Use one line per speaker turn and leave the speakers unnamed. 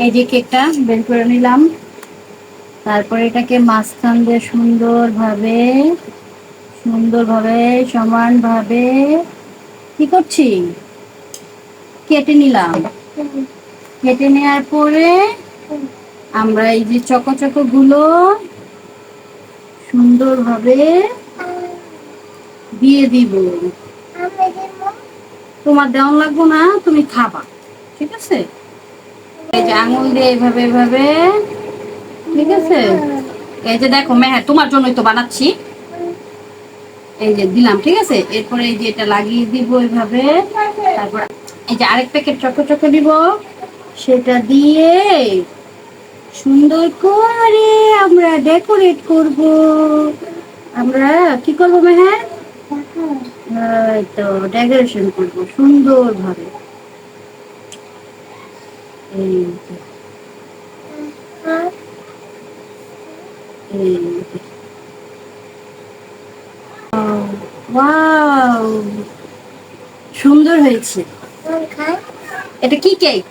এই যে কেকটা বের করে নিলাম, তারপরে এটাকে মাঝখান দিয়ে সুন্দরভাবে সুন্দরভাবে সমানভাবে কি করছি, কেটে নিলাম। কেটে নেওয়ার পরে আমরা এই যে চকো চকো গুলো সুন্দরভাবে দিয়ে দিব। তোমার দেওয়া লাগবো না, তুমি খাবা, ঠিক আছে? এই যে আঙুল দিয়ে এইভাবে এইভাবে, ঠিক আছে? এই যে দেখো মেহের, তোমার জন্যই তো বানাচ্ছি। এই যে দিলাম, ঠিক আছে? এরপরে এই যে এটা লাগিয়ে দিব এইভাবে। তারপর এই যে আরেক প্যাকেট চকো চকো দিব, সেটা দিয়ে সুন্দর করে আমরা ডেকোরেট করব। আমরা কি করবো মেহের? এই তো ডেকোরেশন করবো সুন্দরভাবে। এই যে, এই যে। ওয়াও, সুন্দর হয়েছে। এটা কি কেক?